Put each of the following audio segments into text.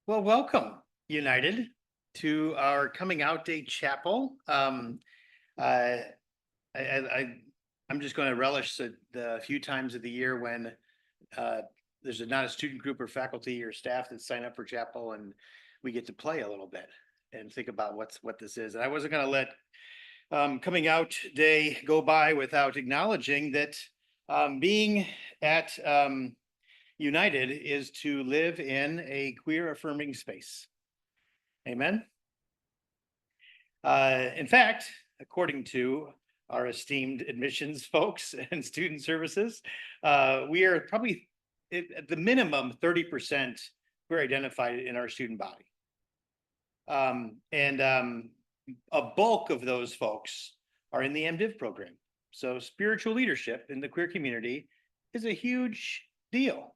Well, welcome, United, to our coming out day chapel. I, I, I, I'm just going to relish the few times of the year when uh, there's not a student group or faculty or staff that sign up for chapel, and we get to play a little bit and think about what this is. And I wasn't going to let coming out day go by without acknowledging that being at United is to live in a queer affirming space. Amen. In fact, according to our esteemed admissions folks and student services, we are probably at the minimum 30% queer identified in our student body. And a bulk of those folks are in the MDiv program. So spiritual leadership in the queer community is a huge deal.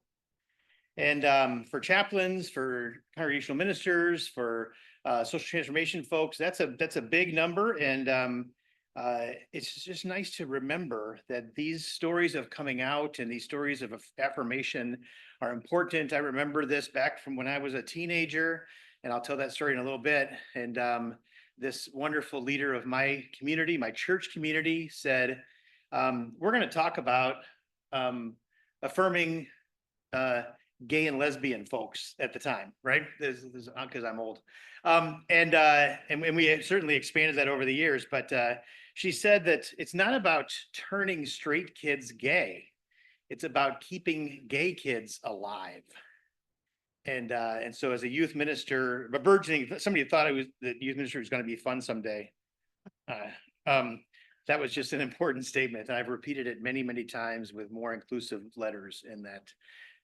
And for chaplains, for congregational ministers, for social transformation folks, that's a big number. And it's just nice to remember that these stories of coming out and these stories of affirmation are important. I remember this back from when I was a teenager, and I'll tell that story in a little bit. And this wonderful leader of my community, my church community, said, we're going to talk about affirming gay and lesbian folks at the time, right? This is because I'm old. And we certainly expanded that over the years, but she said that it's not about turning straight kids gay. It's about keeping gay kids alive. And so as a youth minister, a burgeoning, somebody thought the youth minister was going to be fun someday. That was just an important statement. And I've repeated it many, many times with more inclusive letters in that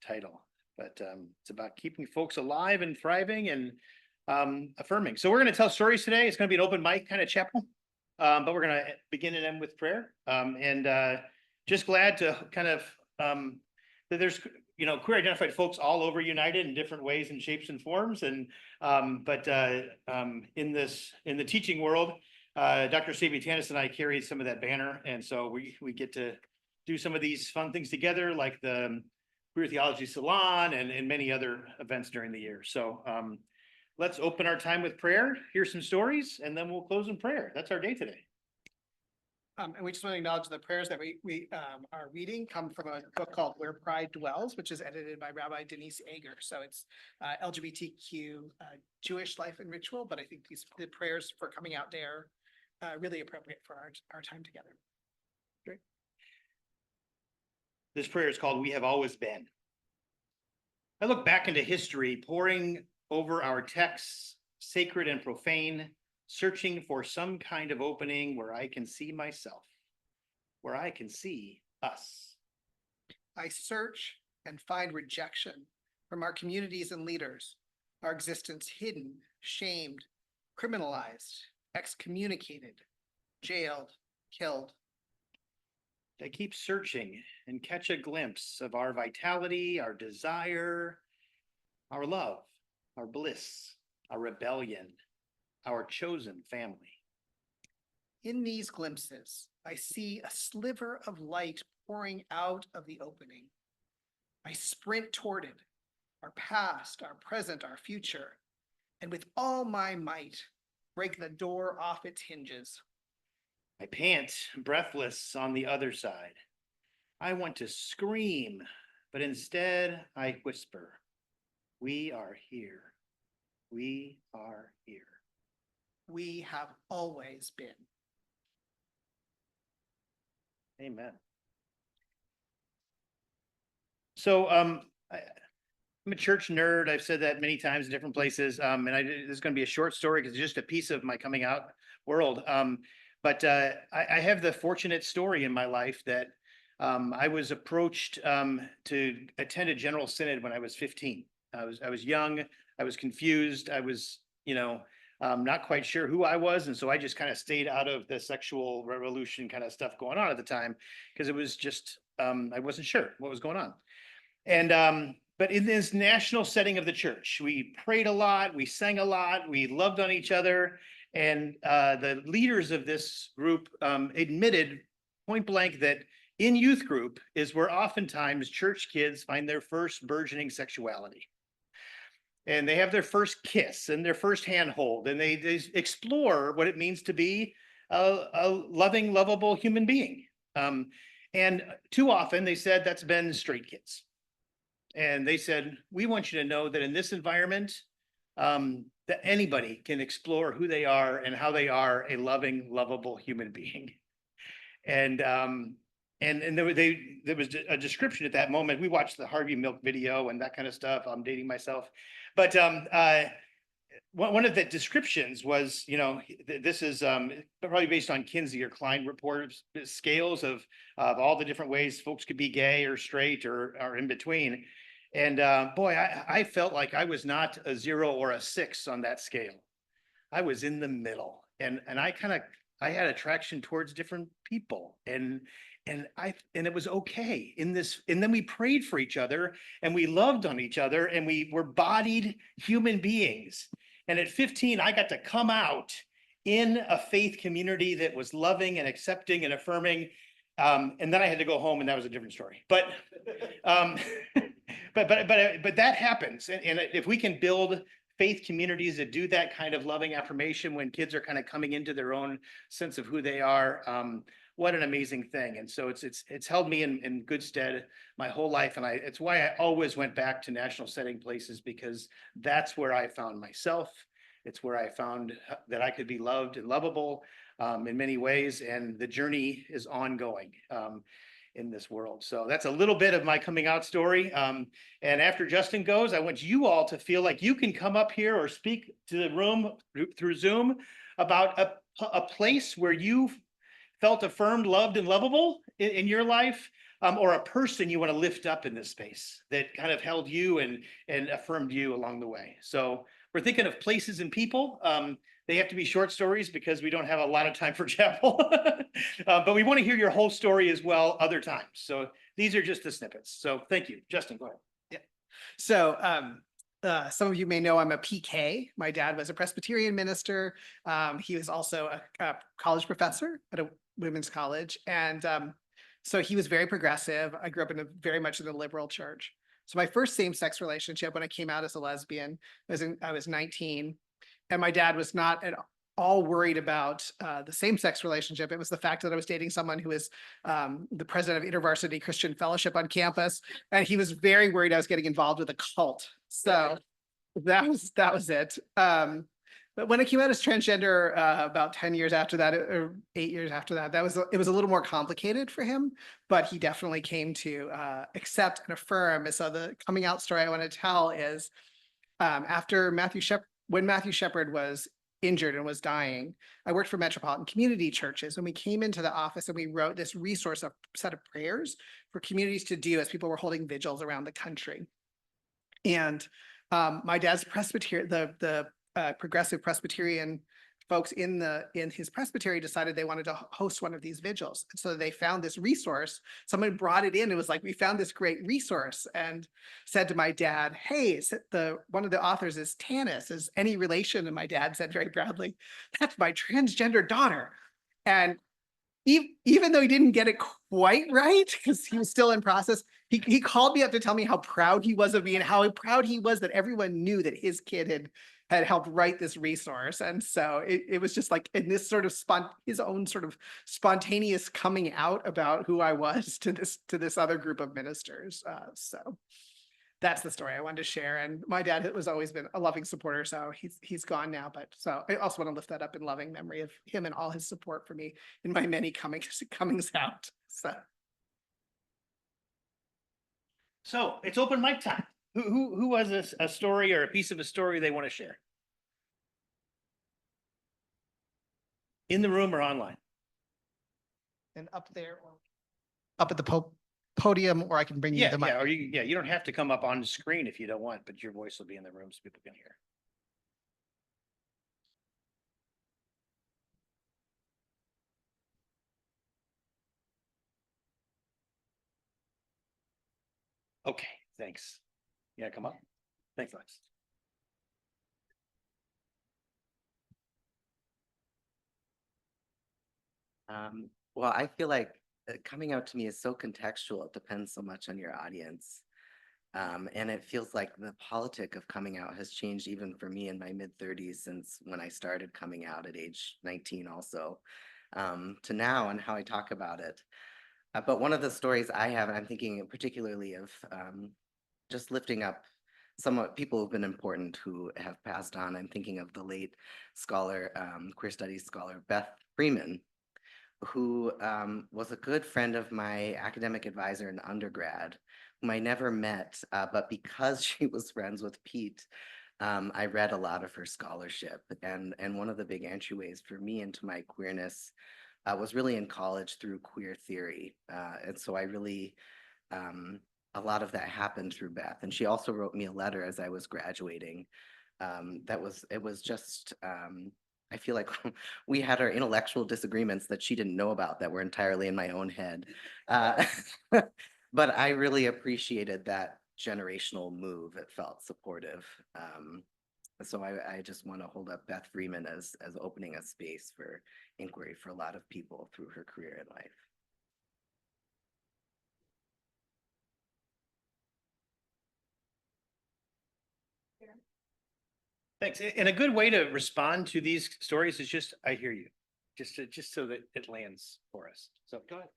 title. But it's about keeping folks alive and thriving and affirming. So we're going to tell stories today. It's going to be an open mic kind of chapel, but we're going to begin and end with prayer. And just glad to kind of that there's queer identified folks all over United in different ways and shapes and forms. And but in the teaching world, Dr. Sabia-Tanis and I carry some of that banner, and so we get to do some of these fun things together, like the Queer Theology Salon and many other events during the year. So let's open our time with prayer, hear some stories, and then we'll close in prayer. That's our day today. And we just want to acknowledge the prayers that we are reading come from a book called Where Pride Dwells, which is edited by Rabbi Denise Ager. So it's LGBTQ Jewish life and ritual, but I think the prayers for coming out day are really appropriate for our time together. Great. This prayer is called We Have Always Been. I look back into history, poring over our texts, sacred and profane, searching for some kind of opening where I can see myself, where I can see us. I search and find rejection from our communities and leaders, our existence hidden, shamed, criminalized, excommunicated, jailed, killed. I keep searching and catch a glimpse of our vitality, our desire, our love, our bliss, our rebellion, our chosen family. In these glimpses, I see a sliver of light pouring out of the opening. I sprint toward it, our past, our present, our future, and with all my might, break the door off its hinges. I pant, breathless on the other side. I want to scream, but instead I whisper, we are here. We are here. We have always been. Amen. So I'm a church nerd. I've said that many times in different places. And this is going to be a short story because it's just a piece of my coming out world. But I have the fortunate story in my life that I was approached to attend a general synod when I was 15. I was young. I was confused. I was, not quite sure who I was. And so I just kind of stayed out of the sexual revolution kind of stuff going on at the time because it was just, I wasn't sure what was going on. And but in this national setting of the church, we prayed a lot, we sang a lot, we loved on each other. And the leaders of this group admitted point blank that in youth group is where oftentimes church kids find their first burgeoning sexuality. and they have their first kiss and their first handhold, and they explore what it means to be a loving, lovable human being. And too often they said that's been straight kids. And they said, we want you to know that in this environment, that anybody can explore who they are and how they are a loving, lovable human being. And there was a description at that moment. We watched the Harvey Milk video and that kind of stuff. I'm dating myself, but one of the descriptions was, this is probably based on Kinsey or Klein report scales of all the different ways folks could be gay or straight or in between. And boy, I felt like I was not a 0 or a 6 on that scale. I was in the middle, and I had attraction towards different people, and it was okay in this. And then we prayed for each other, and we loved on each other, and we were bodied human beings. And at 15, I got to come out in a faith community that was loving and accepting and affirming. And then I had to go home, and that was a different story. But but that happens, and if we can build faith communities that do that kind of loving affirmation when kids are kind of coming into their own sense of who they are, what an amazing thing. And so it's held me in good stead my whole life, and it's why I always went back to national setting places, because that's where I found myself. It's where I found that I could be loved and lovable in many ways, and the journey is ongoing in this world. So that's a little bit of my coming out story. And after Justin goes, I want you all to feel like you can come up here or speak to the room through Zoom about a place where you felt affirmed, loved, and lovable in your life, or a person you want to lift up in this space that kind of held you and affirmed you along the way. So we're thinking of places and people. They have to be short stories because we don't have a lot of time for chapel, but we want to hear your whole story as well other times. So these are just the snippets. So thank you. Justin, go ahead. Yeah. So some of you may know I'm a PK. My dad was a Presbyterian minister. He was also a college professor at a women's college. And so he was very progressive. I grew up very much in a liberal church. So my first same-sex relationship when I came out as a lesbian I was 19. And my dad was not at all worried about the same-sex relationship. It was the fact that I was dating someone who was the president of InterVarsity Christian Fellowship on campus, and he was very worried I was getting involved with a cult. So that was it. But when I came out as transgender about 10 years after that, or 8 years after that, it was a little more complicated for him, but he definitely came to accept and affirm. And so the coming out story I want to tell is after when Matthew Shepard was injured and was dying, I worked for Metropolitan Community Churches, and we came into the office and we wrote this resource, a set of prayers for communities to do as people were holding vigils around the country. And my dad's Presbyterian, the progressive Presbyterian folks in his presbytery decided they wanted to host one of these vigils. And so they found this resource. Someone brought it in. It was like, we found this great resource, and said to my dad, hey, one of the authors is Tanis. Is any relation? And my dad said very proudly, that's my transgender daughter. And even though he didn't get it quite right, because he was still in process, he called me up to tell me how proud he was of me and how proud he was that everyone knew that his kid had helped write this resource. And so it was just like in this sort of his own sort of spontaneous coming out about who I was to this other group of ministers. So that's the story I wanted to share. And my dad has always been a loving supporter, so he's gone now. But so I also want to lift that up in loving memory of him and all his support for me in my many comings out. So it's open mic time. Who has a story or a piece of a story they want to share? In the room or online? And up there, or up at the podium, or I can bring you the mic. You don't have to come up on the screen if you don't want, but your voice will be in the room so people can hear. Okay, thanks. Yeah, come up. Thanks, Lex. Well, I feel like coming out to me is so contextual. It depends so much on your audience. And it feels like the politic of coming out has changed even for me in my mid-30s since when I started coming out at age 19 also, to now and how I talk about it. But one of the stories I have, and I'm thinking particularly of just lifting up somewhat people who've been important who have passed on. I'm thinking of the late scholar, queer studies scholar, Beth Freeman, who was a good friend of my academic advisor in undergrad, whom I never met, but because she was friends with Pete, I read a lot of her scholarship. And one of the big entryways for me into my queerness was really in college through queer theory. And so I really, a lot of that happened through Beth. And she also wrote me a letter as I was graduating. It was just, I feel like we had our intellectual disagreements that she didn't know about that were entirely in my own head. But I really appreciated that generational move. It felt supportive. So I just want to hold up Beth Freeman as opening a space for inquiry for a lot of people through her career and life. Thanks. And a good way to respond to these stories is just, I hear you, just so that it lands for us. So go ahead.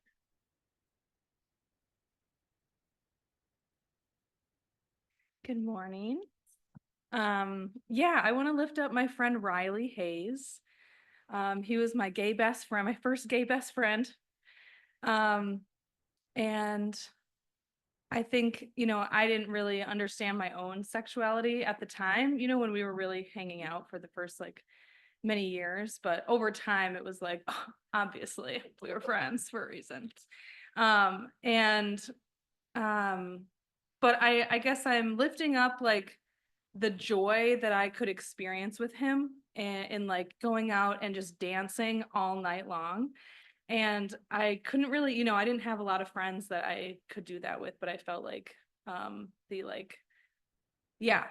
Good morning. Yeah, I want to lift up my friend Riley Hayes. He was my gay best friend, my first gay best friend. And I think, I didn't really understand my own sexuality at the time, when we were really hanging out for the first many years, but over time it was like, oh, obviously we were friends for a reason. But I guess I'm lifting up the joy that I could experience with him and like going out and just dancing all night long. And I couldn't really, I didn't have a lot of friends that I could do that with, but I felt like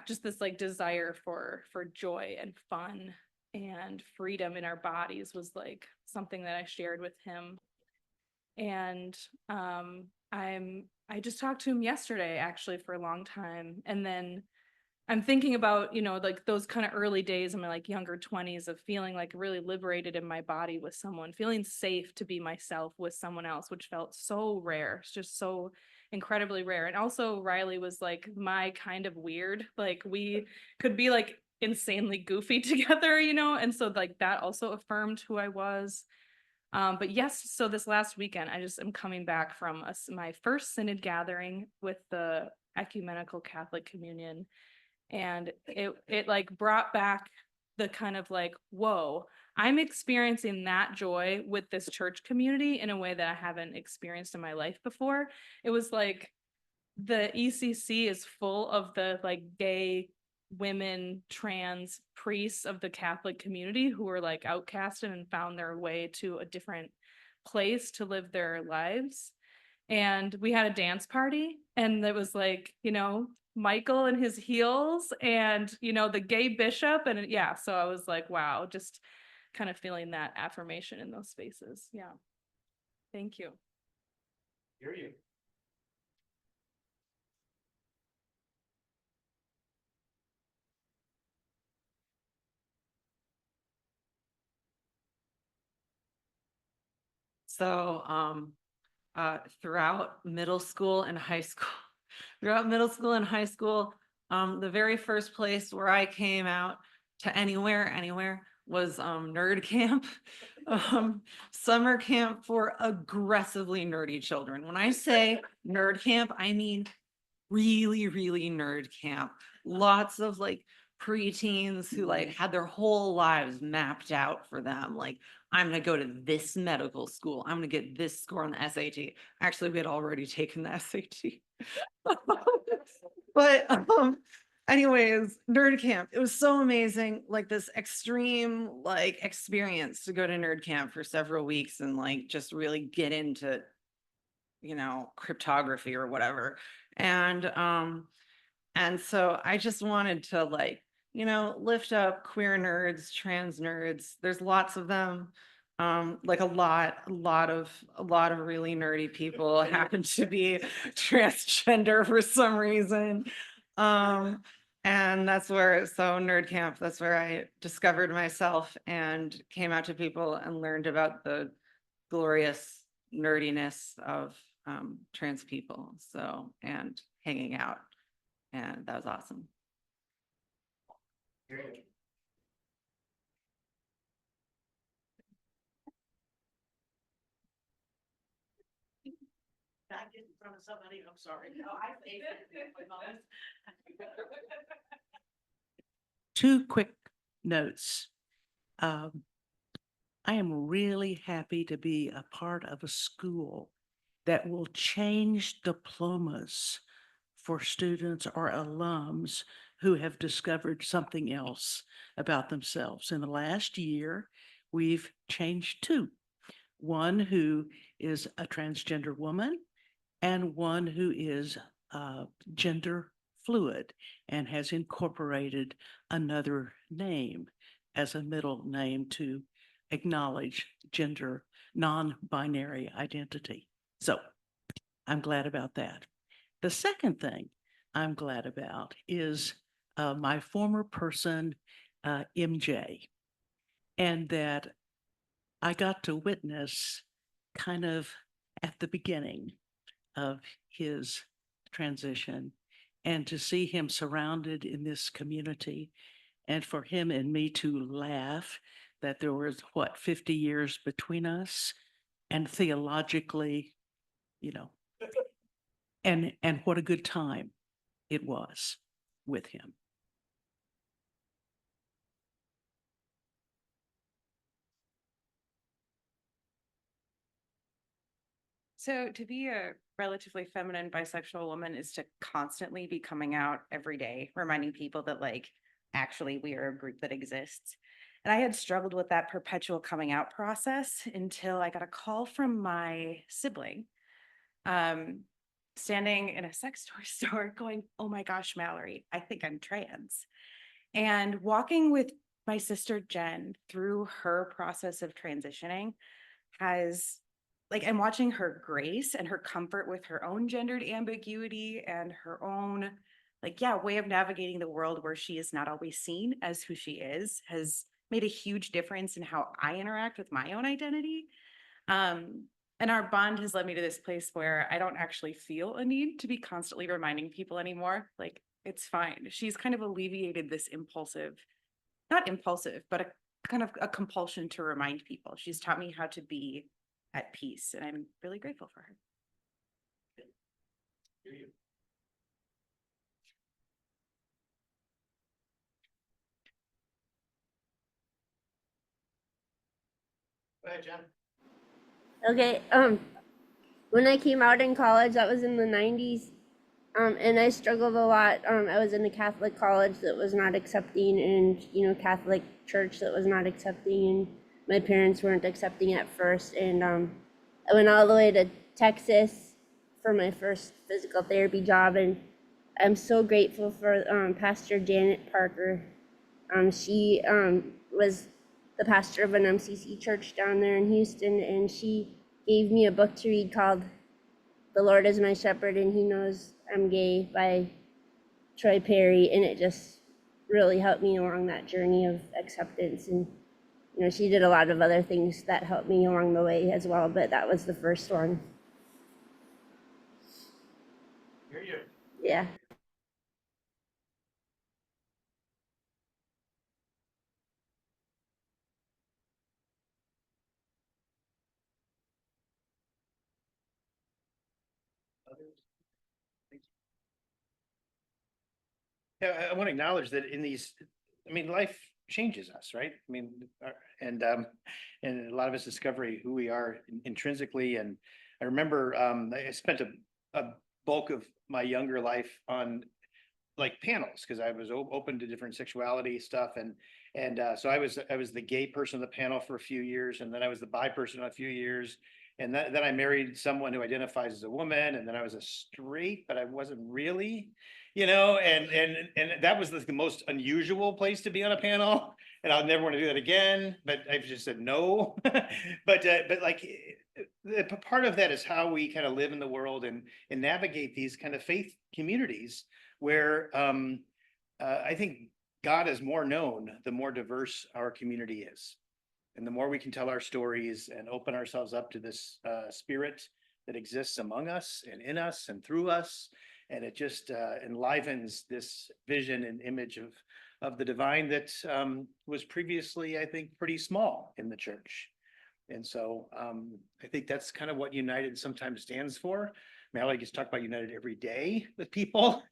just this desire for joy and fun and freedom in our bodies was something that I shared with him. And I just talked to him yesterday actually for a long time. And then I'm thinking about, those kind of early days in my younger 20s of feeling really liberated in my body with someone, feeling safe to be myself with someone else, which felt so rare. It's just so incredibly rare. And also Riley was my kind of weird, we could be insanely goofy together, and so that also affirmed who I was. But yes, so this last weekend, I just am coming back from my first synod gathering with the Ecumenical Catholic Communion. And it brought back the kind of whoa, I'm experiencing that joy with this church community in a way that I haven't experienced in my life before. It was the ECC is full of the gay women, trans priests of the Catholic community who were outcasted and found their way to a different place to live their lives. And we had a dance party, and it was Michael in his heels and the gay bishop, and yeah, so I was wow, just kind of feeling that affirmation in those spaces. Yeah, thank you. Hear you. So throughout middle school and high school, the very first place where I came out to anywhere was nerd camp, summer camp for aggressively nerdy children. When I say nerd camp, I mean really, really nerd camp. Lots of preteens who had their whole lives mapped out for them. I'm gonna go to this medical school. I'm gonna get this score on the SAT. Actually, we had already taken the SAT. But anyways, nerd camp. It was so amazing. This extreme experience to go to nerd camp for several weeks and just really get into cryptography or whatever. And so I just wanted to lift up queer nerds, trans nerds. There's lots of them. Like a lot of really nerdy people happen to be transgender for some reason. And that's where, so nerd camp, that's where I discovered myself and came out to people and learned about the glorious nerdiness of trans people. So, and hanging out. And that was awesome. Back in front of somebody, I'm sorry. No, I think. Two quick notes. I am really happy to be a part of a school that will change diplomas for students or alums who have discovered something else about themselves. In the last year, we've changed two. One who is a transgender woman and one who is gender fluid and has incorporated another name as a middle name to acknowledge gender non-binary identity. So I'm glad about that. The second thing I'm glad about is my former person, MJ, and that I got to witness kind of at the beginning of his transition and to see him surrounded in this community and for him and me to laugh that there was 50 years between us, and theologically, you know, and what a good time it was with him. So to be a relatively feminine bisexual woman is to constantly be coming out every day, reminding people that like, actually we are a group that exists. And I had struggled with that perpetual coming out process until I got a call from my sibling, standing in a sex toy store going, "Oh my gosh, Mallory, I think I'm trans." And walking with my sister Jen through her process of transitioning has and watching her grace and her comfort with her own gendered ambiguity and her own way of navigating the world where she is not always seen as who she is has made a huge difference in how I interact with my own identity. And our bond has led me to this place where I don't actually feel a need to be constantly reminding people anymore. Like, it's fine. She's kind of alleviated this not impulsive, but a kind of a compulsion to remind people. She's taught me how to be at peace, and I'm really grateful for her. Go ahead, Jen. Okay, when I came out in college, that was in the 90s, and I struggled a lot. I was in a Catholic college that was not accepting, and, Catholic church that was not accepting, and my parents weren't accepting at first, and I went all the way to Texas for my first physical therapy job, and I'm so grateful for Pastor Janet Parker. She was the pastor of an MCC church down there in Houston, and she gave me a book to read called "The Lord is My Shepherd and He Knows I'm Gay" by Troy Perry, and it just really helped me along that journey of acceptance. And she did a lot of other things that helped me along the way as well, but that was the first one. Hear you. Yeah. Yeah, I want to acknowledge that in these, life changes us, right? And a lot of us discover who we are intrinsically. And I remember I spent a bulk of my younger life on panels because I was open to different sexuality stuff, and so I was the gay person on the panel for a few years, and then I was the bi person a few years, and then I married someone who identifies as a woman, and then I was a straight, but I wasn't really, and that was the most unusual place to be on a panel. and I'll never want to do that again, but I've just said no. But like, part of that is how we kind of live in the world and navigate these kind of faith communities where, I think God is more known, the more diverse our community is. And the more we can tell our stories and open ourselves up to this spirit that exists among us and in us and through us. And it just enlivens this vision and image of the divine that was previously, I think, pretty small in the church. And so I think that's kind of what United sometimes stands for. Mallory gets talked about United every day with people.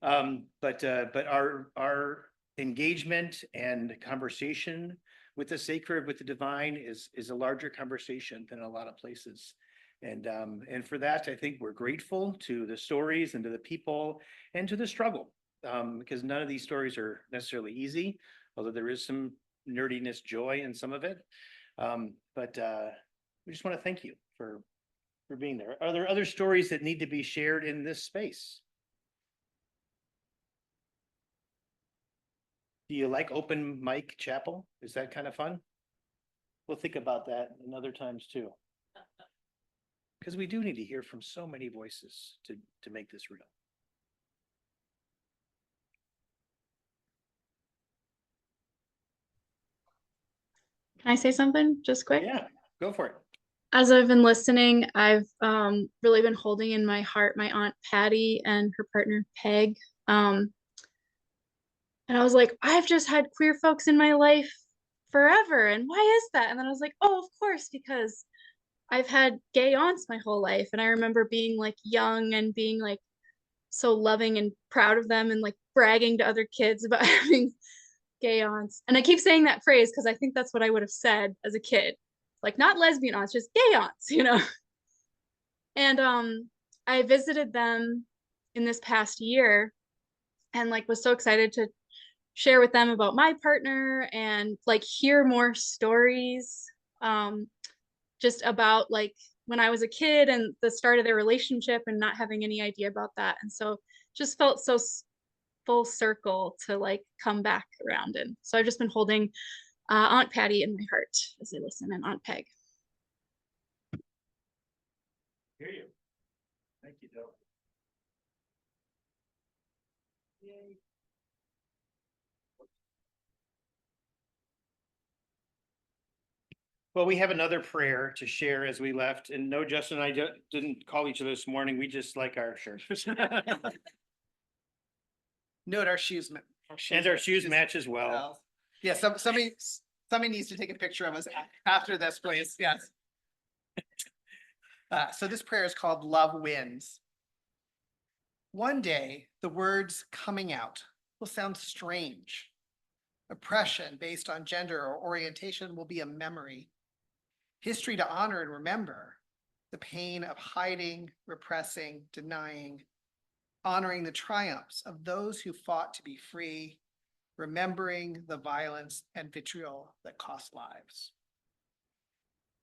But our engagement and conversation with the sacred, with the divine is a larger conversation than a lot of places. And for that, I think we're grateful to the stories and to the people and to the struggle, because none of these stories are necessarily easy, although there is some nerdiness, joy in some of it. But we just want to thank you for being there. Are there other stories that need to be shared in this space? Do you like open mic chapel? Is that kind of fun? We'll think about that in other times too. Because we do need to hear from so many voices to make this real. Can I say something just quick? Yeah, go for it. As I've been listening, I've really been holding in my heart my Aunt Patty and her partner Peg. And I was like, I've just had queer folks in my life forever. And why is that? And then I was like, oh, of course, because I've had gay aunts my whole life. And I remember being like young and being like so loving and proud of them and like bragging to other kids about having gay aunts. And I keep saying that phrase because I think that's what I would have said as a kid. Like not lesbian aunts, just gay aunts, you know? And I visited them in this past year and like was so excited to share with them about my partner and like hear more stories just about like when I was a kid and the start of their relationship and not having any idea about that. And so just felt so full circle to like come back around. And so I've just been holding Aunt Patty in my heart as I listen, and Aunt Peg. Hear you. Thank you, Doe. Yay. Well, we have another prayer to share as we left, and no, Justin and I didn't call each other this morning. We just like our shirts. Note our shoes. And our shoes match as well. Yeah, somebody needs to take a picture of us after this, please. Yes. So this prayer is called Love Wins. One day, the words coming out will sound strange. Oppression based on gender or orientation will be a memory. History to honor and remember. The pain of hiding, repressing, denying, honoring the triumphs of those who fought to be free, remembering the violence and vitriol that cost lives.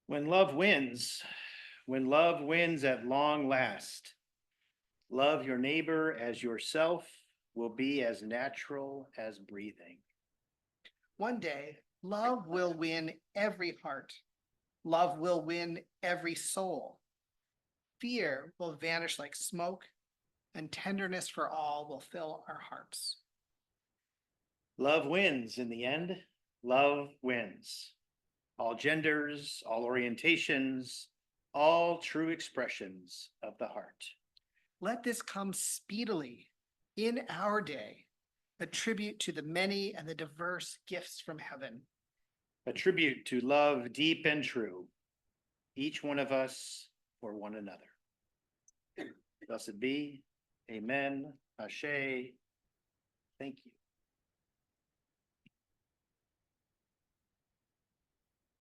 When love wins at long last, love your neighbor as yourself will be as natural as breathing. One day, love will win every heart. Love will win every soul. Fear will vanish like smoke, and tenderness for all will fill our hearts. Love wins in the end. Love wins. All genders, all orientations, all true expressions of the heart. Let this come speedily in our day, a tribute to the many and the diverse gifts from heaven. A tribute to love deep and true, each one of us for one another. Blessed be. Amen. Ashe. Thank you.